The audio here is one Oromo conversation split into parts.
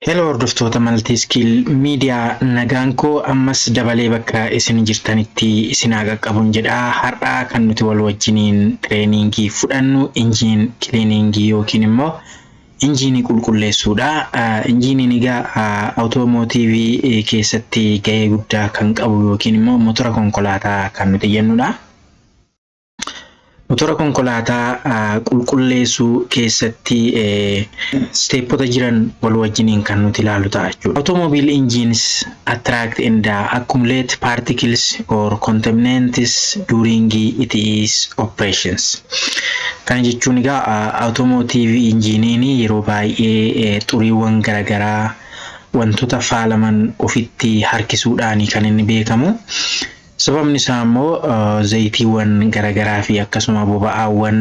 Hello hordoftoota Maltiiskiil miidiyaa nagaan koo ammas dabalee bakka isin jirtanitti isin qaqqabuun jedha. Har'aa kan nuti wal wajjiniin tireeningii fudhannu injiin kiliiningii yookiin immoo injiinii qulqulleessuudha. Injiiniin egaa awutoomotiivii keessatti gahee guddaa kan qabu yookiin immoo motora konkolaataa kan nuti jennudha. Motora konkolaataa qulqulleessuu keessatti steepota jiran wal wajjiniin kan nuti ilaalu ta'a jechuudha. Automobile engines attract and accumulate particles or contaminants during its operations. Kan jechuun egaa automotive engine yeroo baay'ee xuriiwwan garaagaraa wantoota faalaman ofitti harkisuudhaan kan inni beekamu. Sababni isaa immoo zayitiiwwan garaagaraa fi akkasuma boba'aawwan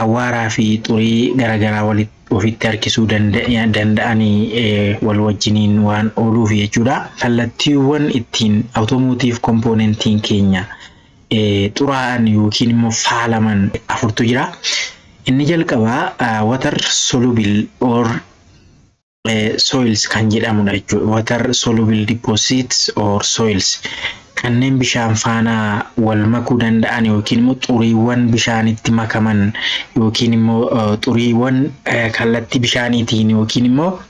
awwaaraa fi xurii garaagaraa ofitti harkisuu danda'anii wal wajjiniin waan ooluuf jechuudha. Kallattiiwwan ittiin automotive kompoonentiin keenya xuraa'an yookiin immoo faalaman afurtu jira. Inni jalqabaa water soluble or soils kan jedhamudha jechuudha. Water soluble deposits or soils. Kanneen bishaan faana wal makuu danda'an yookiin immoo xuriiwwan bishaanitti makaman yookiin immoo xuriiwwan kallattii bishaaniitiin yookiin immoo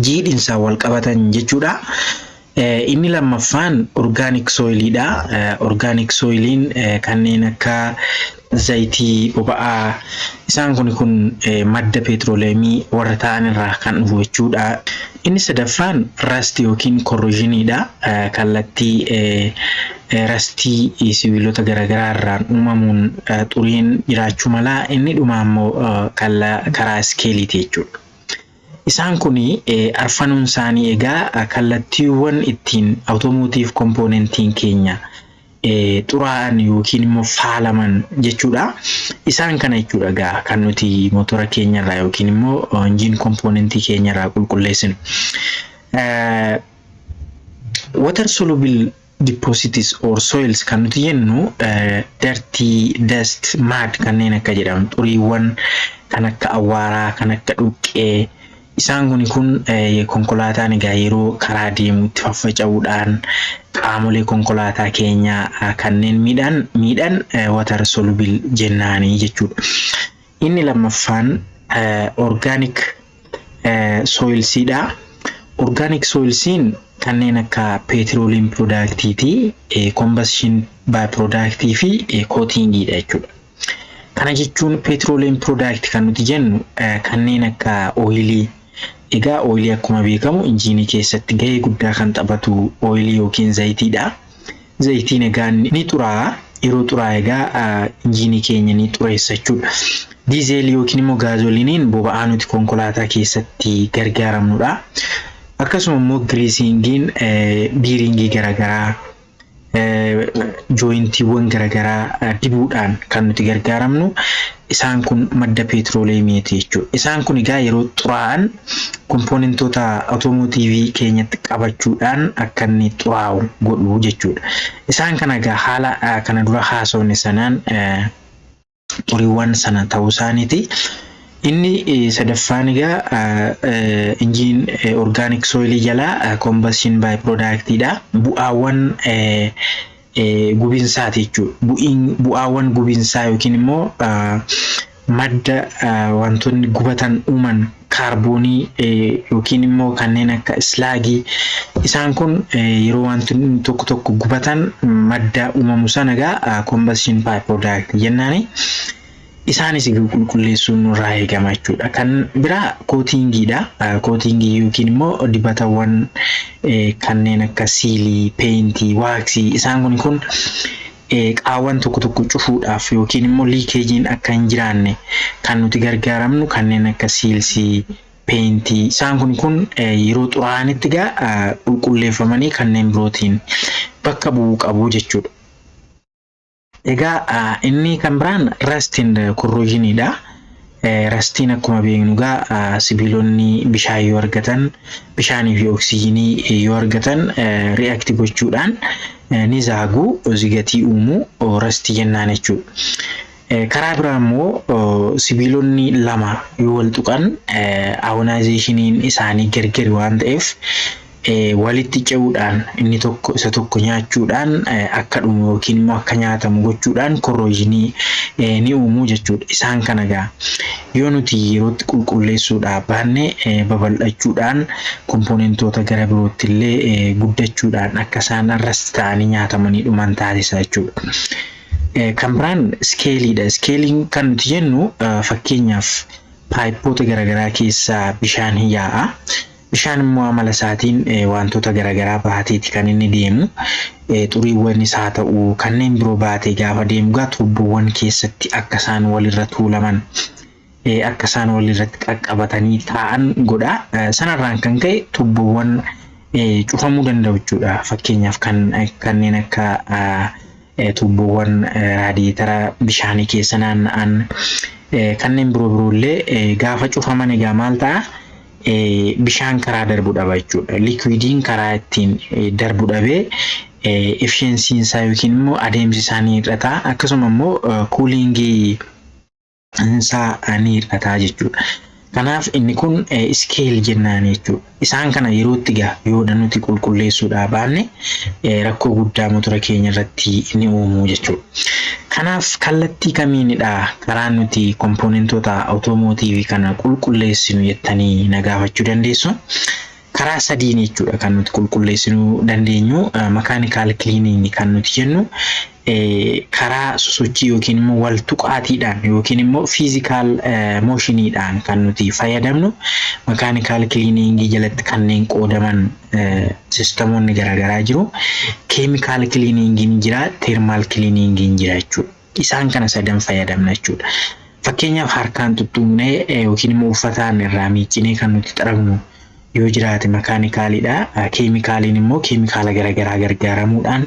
jiidhinsa wal qabatan jechuudha. Inni lammaffaan organic soilidha. Organic soiliin kanneen akka zayitii boba'aa isaan kun madda petrooleemii warra ta'an irraa kan dhufu jechuudha. Inni sadaffaan rust yookiin corrosionidha. Kallattii rastii sibiilota garaagaraa irraan uumamuun xuriin jiraachuu mala. Inni dhumaa immoo karaa iskeeliiti jechuudha. Isaan kun arfanuun isaanii egaa kallattiiwwan ittiin automotive kompoonentiin keenya xuraa'an yookiin immoo faalaman jechuudha. Isaan kana jechuudha egaa kan nuti motora keenyarraa yookiin immoo injiin kompoonentii keenyarraa qulqulleessinu. Water soluble deposits or soils kan nuti jennu dirty, dust, mud kanneen akka jedhamu xuriiwwan kan akka awwaaraa kan akka dhuqqee isaan kun konkolaataan egaa yeroo karaa deemu itti faffaca'uudhaan qaamolee konkolaataa keenyaa kanneen miidhan water soluble jennaanii jechuudha. Inni lammaffaan organic soilsidha. Organic soilsiin kanneen akka petroleum productiiti, combustion byproductii fi coatingidha jechuudha. Kana jechuun petroleum product kan nuti jennu kanneen akka oilii. Egaa oilii akkuma beekamu injiinii keessatti gahee guddaa kan taphatu oilii yookiin zayitiidha. Zayitiin egaa ni xuraa'a. Yeroo xuraa'u egaa injiinii keenya ni xureessa jechuudha. Diizeelii yookiin immoo gaazoliiniin boba'aa nuti konkolaataa keessatti gargaaramnudha. Akkasuma immoo giriisingiin biiringii garaagaraa jooyintiiwwan garaagaraa dibuudhaan kan nuti gargaaramnu isaan kun madda petrooleemiiti jechuudha. Isaan kun egaa yeroo xuraa'an kompoonentoota automotiivii keenyatti qabachuudhaan akka inni xuraa'u godhu jechuudha. Isaan kana egaa haala kana dura haasofne sanaan xuriiwwan sana ta'uu isaaniiti. Inni sadaffaan egaa injiin organic soilii jalaa combustion byproductidha. Bu'aawwan gubinsaati jechuudha. Bu'aawwan gubinsaa yookiin immoo madda wantoonni gubatan uuman kaarboonii yookiin immoo kanneen akka slaagii isaan kun yeroo wantoonni tokko gubatan madda uumamu sana egaa combustion byproduct jennaani. Isaanis qulqulleessuun nurraa eegama jechuudha. Kan biraa kootingiidha. Kootingii yookiin immoo dibatawwan kanneen akka siilii, peentii, waaksii isaan kun qaawwan tokko cufuudhaaf yookiin immoo liikeejiin akka hin jiraanne kan nuti gargaaramnu kanneen akka siilsii, peentii isaan kun yeroo xuraa'anitti egaa qulqulleeffamanii kanneen birootiin bakka bu'uu qabu jechuudha. Egaa inni kan biraan rust and corrosionidha. Rastiin akkuma beeknu egaa sibiilonni bishaan yoo argatan bishaanii fi oksijiinii yoo argatan react gochuudhaan ni zaagu zigatii uumuu rastii jennaan jechuudha. Karaa biraa immoo sibiilonni lama yoo wal tuqan ayonaayzeeshiniin isaanii gargari waan ta'eef walitti ce'uudhaan inni tokko isa tokko nyaachuudhaan akka dhumu yookiin immoo akka nyaatamu gochuudhaan korroojinii ni uumu jechuudha. Isaan kana egaa yoo nuti yerootti qulqulleessuudhaaf baanne babal'achuudhaan kompoonentoota gara birootti illee guddachuudhaan akka isaan irras ta'anii nyaatamanii dhuman taasisa jechuudha. Kan biraan iskeeliidha. Iskeeliin kan nuti jennu fakkeenyaaf paayipoota garaagaraa keessaa bishaan yaa'a. Bishaan immoo amala isaatiin wantoota garaagaraa baateeti kan inni deemu. Xuriiwwanis haa ta'u kanneen biroo baatee gaafa deemu gaa tuubboowwan keessatti akka isaan walirra tuulaman akka isaan walirratti qaqqabatanii taa'an godha. Sanarraan kan ka'e tuubboowwan cufamuu danda'u jechuudha. Fakkeenyaaf kanneen akka tuubboowwan raadiyeetara bishaanii keessa naanna'an kanneen biroollee gaafa cufaman egaa maal ta'a? Bishaan karaa darbu dhaba jechuudha. Liquidiin karaa ittiin darbu dhabee efficiency'n isaa yookiin immoo adeemsi isaa ni hir'ata. Akkasuma immoo kuulingii isaa ni hir'ata jechuudha. Kanaaf inni kun iskeel jennaan jechuudha. Isaan kana yerootti yoo nuti qulqulleessuudhaaf baanne rakkoo guddaa motora keenya irratti ni uumu jechuudha. Kanaaf kallattii kamiinidha karaan nuti kompoonentoota awutoomotiivii kana qulqulleessinu jettanii na gaafachuu dandeessu. Karaa sadiin jechuudha kan nuti qulqulleessinuu dandeenyu. Makaanikaal kiliiniingi kan nuti jennu karaa sosochii yookiin immoo wal tuqaatiidhaan yookiin immoo fiizikaal mooshiniidhaan kan nuti fayyadamnu. Makaanikaal kiliiniingii jalatti kanneen qoodaman sistemoonni garaagaraa jiru. Keemikaal kiliiniingiin jira, teermaal kiliiniingiin jira jechuudha. Isaan kana sadan fayyadamna jechuudha. Fakkeenyaaf harkaan tuttuqnee yookiin immoo uffataan irraa miiccinee kan nuti xaragnu yoo jiraate makaanikaaliidha. Keemikaaliin immoo keemikaala garaagaraa gargaaramuudhaan,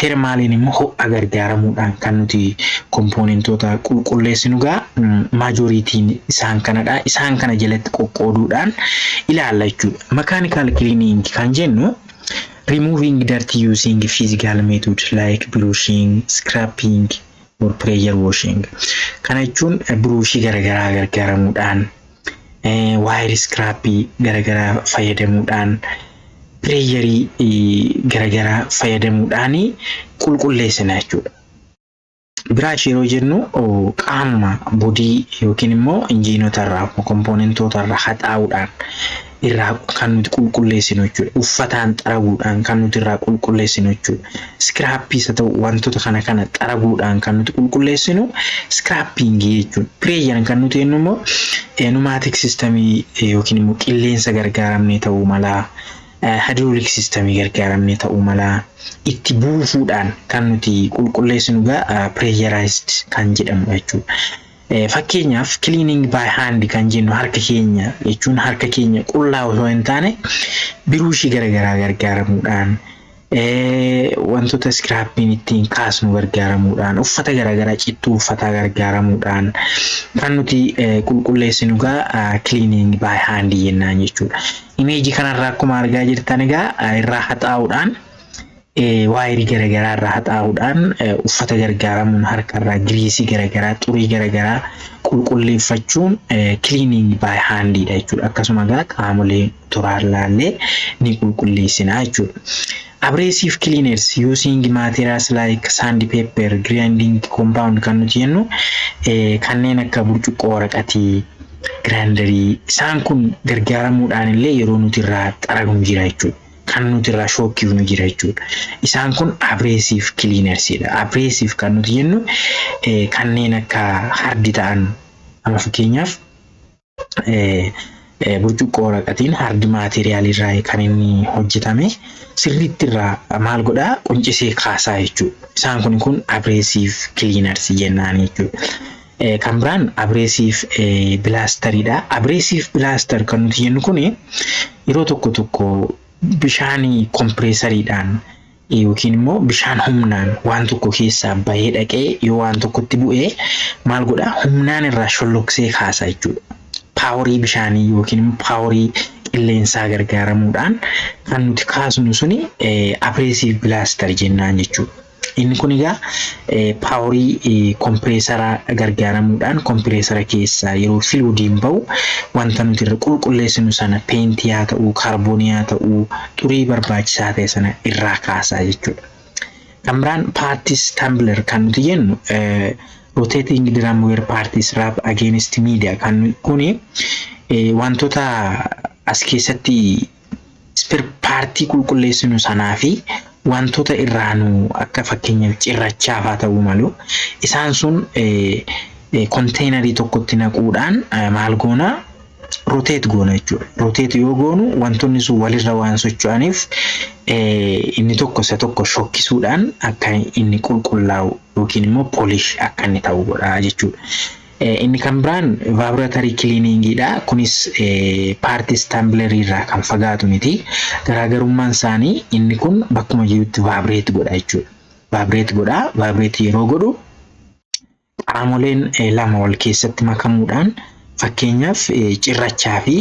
teermaaliin immoo ho'a gargaaramuudhaan kan nuti kompoonentoota qulqulleessinu gaa maajoriitiin isaan kanadha. Isaan kana jalatti qoqqooduudhaan ilaalla jechuudha. Makaanikaal kiliiniingi kan jennu removing dirt using physical methods like brushing, scraping or pressure washing. Kana jechuun buruushii garaagaraa gargaaramuudhaan wire scrappii garaagaraa fayyadamuudhaan pireeyarii garaagaraa fayyadamuudhaan qulqulleessina jechuudha. Biraash yeroo jennu qaama bodii yookiin immoo injiinota irraa kompoonentoota irraa haxaa'uudhaan irraa kan nuti qulqulleessinu jechuudha. Uffataan xaraguudhaan kan nuti irraa qulqulleessinu jechuudha. Scrappiis haa ta'u wantoota kana xaraguudhaan kan nuti qulqulleessinu scrappingii jechuudha. Pireeyariin kan nuti jennu immoo pneumatic systemii yookiin immoo qilleensa gargaaramnee ta'uu mala. Hydraulic systemii gargaaramnee ta'uu mala. Itti buufuudhaan kan nuti qulqulleessinu gaa pressurized kan jedhamu jechuudha. Fakkeenyaaf cleaning by hand kan jennu harka keenya jechuun harka keenya qullaa osoo hin taane biruushii garaagaraa gargaaramuudhaan wantoota scrappiin ittiin kaasnu gargaaramuudhaan uffata garaagaraa cittuu uffataa gargaaramuudhaan kan nuti qulqulleessinu gaa cleaning by hand jennaan jechuudha. Imeejii kanarraa akkuma argaa jirtan egaa irraa haxaa'uudhaan waayirii garaagaraa irraa haxaa'uudhaan uffata gargaaramuun harkarraa giriisii garaagaraa xurii garaagaraa qulqulleeffachuun cleaning by handidha jechuudha. Akkasuma egaa qaamolee motoraallee ni qulqulleessina jechuudha. Abrasive cleaners using materials like sandpaper, grinding compound kan nuti jennu kanneen akka burcuqqoo waraqatii, giraandarii isaan kun gargaaramuudhaan illee yeroo nuti irraa xaragnu jira jechuudha. Kan nuti irraa shookkiifnu jira jechuudha. Isaan kun abrasive cleanersidha. Abrasive kan nuti jennu kanneen akka hardi ta'an amma fakkeenyaaf burcuqqoo waraqatiin hardi maateriyaaliirraa kan inni hojjetame sirriitti irraa maal godhaa quncisee kaasaa jechuudha. Isaan kun abrasive cleaners jennaan jechuudha. Kan biraan abrasive blasteridha. Abrasive blaster kan nuti jennu kun yeroo tokko bishaan kompreesariidhaan yookiin immoo bishaan humnaan waan tokko keessaa bahee dhaqee yoo waan tokkotti bu'ee maal godhaa humnaan irraa sholloksee kaasa jechuudha. Paaworii bishaanii yookiin paaworii qilleensaa gargaaramuudhaan kan nuti kaasnu suni abrasive blaster jennaan jechuudha. Inni kun egaa paaworii kompireesara gargaaramuudhaan kompireesara keessaa yeroo filuudiin bahu wanta nuti irra qulqulleessinu sana peentii haa ta'uu kaarboonii haa ta'uu xurii barbaachisaa ta'e sana irraa kaasaa jechuudha. Kan biraan parties tumbler kan nuti jennu rotating drumware parties rub against media kan kuni wantoota as keessatti spare partii qulqulleessinu sanaa fi wantoota irraanu akka fakkeenyaaf cirrachaa fa'aa ta'uu malu isaan sun konteenarii tokkotti naquudhaan maal goona rotate goona jechuudha. Rotate yoo goonu wantoonni sun walirra waan socho'aniif inni tokko isa tokko shokkisuudhaan akka inni qulqullaa'u yookiin immoo polish akka inni ta'u godha jechuudha. Inni kan biraan vibratory cleaning dha. Kunis parties tumbler irraa kan fagaatu miti. Garaagarummaan isaanii inni kun bakkuma jirutti vibrate godha jechuudha. Vibrate godha. Vibrate yeroo godhu qaamoleen lama wal keessatti makamuudhaan fakkeenyaaf cirrachaa fi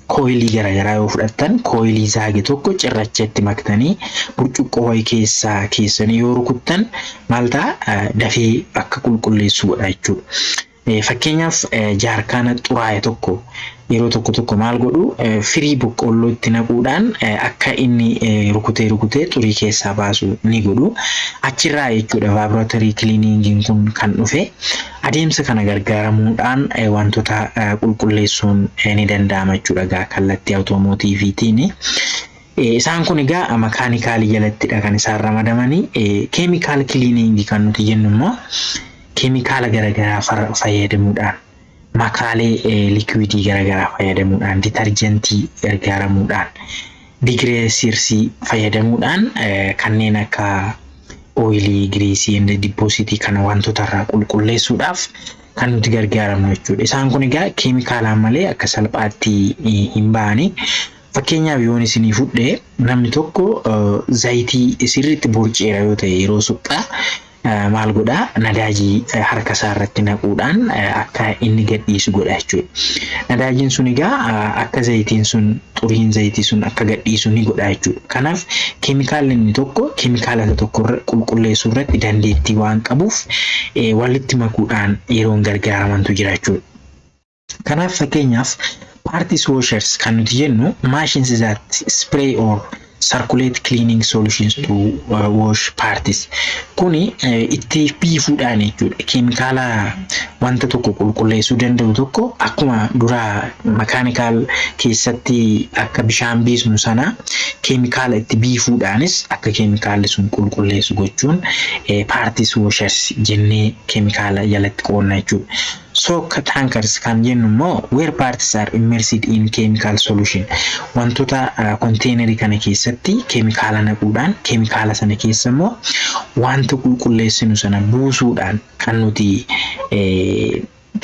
koilii garaagaraa yoo fudhattan koilii zaage tokko cirrachatti maktanii burcuqqoo wayii keessanii yoo rukuttan maal ta'a dafee akka qulqulleessu godha jechuudha. Fakkeenyaaf jaarkaana xuraa'e tokko yeroo tokko maal godhu firii boqqolloo itti naquudhaan akka inni rukutee xurii keessaa baasu ni godhu. Achirraa jechuudha vibratory cleaning kun kan dhufe. Adeemsa kana gargaaramuudhaan wantoota qulqulleessuun ni danda'ama jechuudha kallattii awutoomotiiviitiin. Isaan kun egaa makaanikaalii jalattidha kan isaan ramadamanii. Chemical cleaning kan nuti jennu immoo keemikaala garaagaraa fayyadamuudhaan makaalee liquiidii garaagaraa fayyadamuudhaan deterjentii gargaaramuudhaan digreesirsii fayyadamuudhaan kanneen akka oilii greasii and depositii kana wantoota irraa qulqulleessuudhaaf kan nuti gargaaramnu jechuudha. Isaan kun egaa keemikaalaan malee akka salphaatti hin ba'ani. Fakkeenyaaf yoo isinii fudhee namni tokko zayitii sirriitti burceera yoo ta'e yeroo suphaa maal godha nadaajii harka isaa irratti naquudhaan akka inni gadhiisu godha jechuudha. Nadaajiin sun egaa akka zayitiin sun xuriin zayitii sun akka gadhiisu ni godha jechuudha. Kanaaf keemikaalli inni tokko keemikaala tokko qulqulleessuu irratti dandeettii waan qabuuf walitti makuudhaan yeroo gargaaramantu jira jechuudha. Kanaaf fakkeenyaaf parties washers kan nuti jennu machines that spray or circulate cleaning solutions to wash parties. Kuni itti biifuudhaan jechuudha. Keemikaala wanta tokko qulqulleessuu danda'u tokko akkuma dura makaanikaal keessatti akka bishaan biisnu sana keemikaala itti biifuudhaanis akka keemikaalli sun qulqulleessu gochuun parties washers jennee keemikaala jalatti qoonna jechuudha. Soak tankers kan jennu immoo where parties are immersed in chemical solution. Wantoota konteenarii kana keessatti keemikaala naquudhaan keemikaala sana keessa immoo wanta qulqulleessinu sana buusuudhaan kan nuti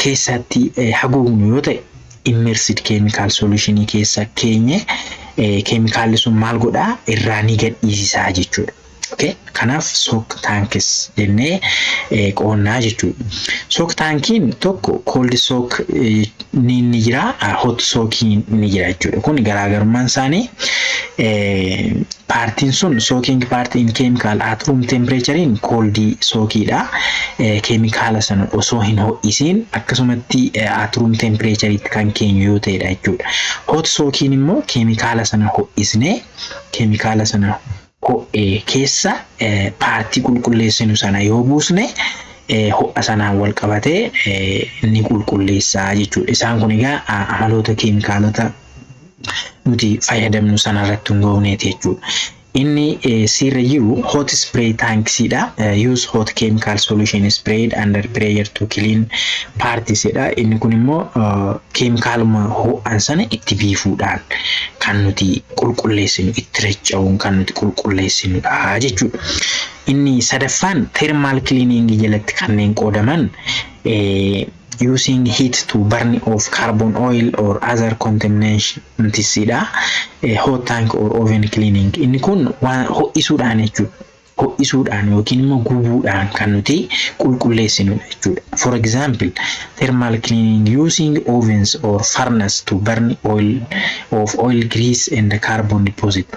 keessatti haguugnu yoo ta'e immersed chemical solution keessa keenye keemikaalli sun maal godhaa irraa ni gadhiisisaa jechuudha. Okay, kanaaf soak tanks jennee qoonnaa jechuudha. Soak tankiin tokko cold soak ni jira, hot soak ni jira jechuudha. Kun garaagarummaan isaanii partiin sun soaking part in chemical at room temperature in cold soakidha. Keemikaala sana osoo hin ho'isiin akkasumatti at room temperature itti kan keenyu yoo ta'edha jechuudha. Hot soakiin immoo keemikaala sana ho'isnee keemikaala sana keessa partii qulqulleessinu sana yoo buusne ho'a sanaan wal qabatee ni qulqulleessaa jechuudha. Isaan kun egaa amaloota keemikaalota nuti fayyadamnu sana irratti hundaa'uuneeti jechuudha. Inni sirra jiru hot spray tanksidha. Use hot chemical solution sprayed under pressure to clean parties dha. Inni kun immoo keemikaaluma ho'an sana itti biifuudhaan kan nuti qulqulleessinu itti racha'uun kan nuti qulqulleessinudha jechuudha. Inni sadaffaan thermal cleaning jalatti kanneen qoodaman using heat to burn off carbon oil or other contaminants dha. Hot tank or oven cleaning. Inni kun ho'isuudhaan jechuudha. Ho'isuudhaan yookiin immoo gubuudhaan kan nuti qulqulleessinu jechuudha. For example, thermal cleaning using ovens or furnace to burn oil grease and carbon deposit.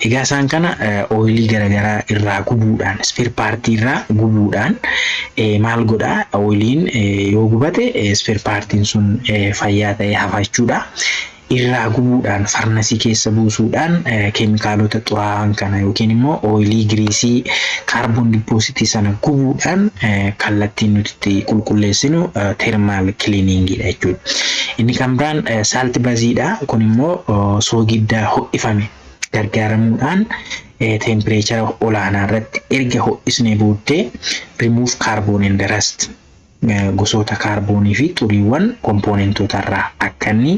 Egaa isaan kana oilii garaagaraa irraa gubuudhaan spare partii irraa gubuudhaan maal godhaa oiliin yoo gubate spare partiin sun fayyaa ta'ee hafa jechuudha. Irraa gubuudhaan farnasii keessa buusuudhaan keemikaalota xuraawaan kana yookiin immoo oilii giriisii kaarboon dippoozitii sana gubuudhaan kallattiin nuti itti qulqulleessinu teermaal kiliiniingiidha jechuudha. Inni kan biraan saalti baziidha. Kun immoo soogiddaa ho'ifame gargaaramuudhaan tempereechara olaanaa irratti erga ho'isnee booddee remove carbon and rust gosoota kaarboonii fi xuriiwwan kompoonentoota irraa akka inni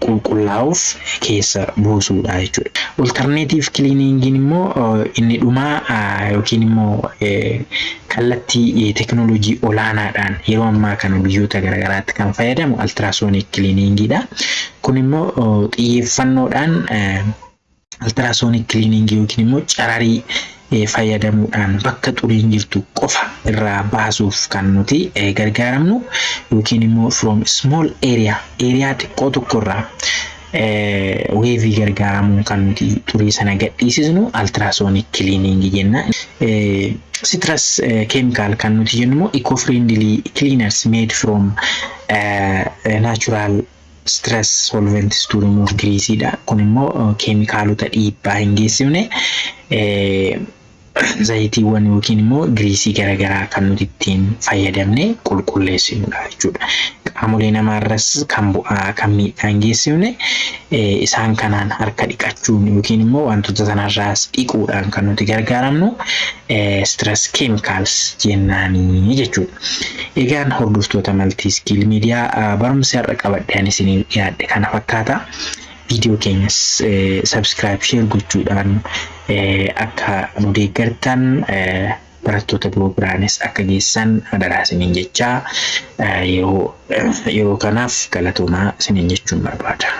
qulqullaa'uuf keessa buusuudha jechuudha. Alternative cleaningiin immoo inni dhumaa yookiin immoo kallattii teknoolojii olaanaadhaan yeroo ammaa kana biyyoota garaagaraatti kan fayyadamu ultrasonic cleaningiidha. Kun immoo xiyyeeffannoodhaan ultrasonic cleaning yookiin immoo cararii fayyadamuudhaan bakka xuriin jirtu qofa irraa baasuuf kan nuti gargaaramnu yookiin immoo from small area xiqqoo tokkorraa wavii gargaaramuun kan nuti xurii sana gadhiisisnu ultrasonic cleaning jenna. Citrus chemical kan nuti jennu immoo eco-friendly cleaners made from natural stress solvents to remove grease dha. Kun immoo keemikaalota dhiibbaa hin geessifne zayitiiwwan yookiin immoo giriisii garaagaraa kan nuti ittiin fayyadamne qulqulleessinudha jechuudha. Qaamolee namaarras kan bu'aa kan miidhaa hin geessifne isaan kanaan harka dhiqachuun yookiin immoo wantoota sanarraas dhiquudhaan kan nuti gargaaramnu stress chemicals jennaanii jechuudha. Egaan hordoftoota Multi-Skill Miidiyaa barumsa har'a qabadheen isiniif dhiyaadhe kana fakkaata. Video keenyas subscribe share gochuudhaan akka nu deeggartan barattoota biroo biraanis akka geessan adaraa isiniin jechaa yeroo kanaaf galatoomaa isiniin jechuun barbaada.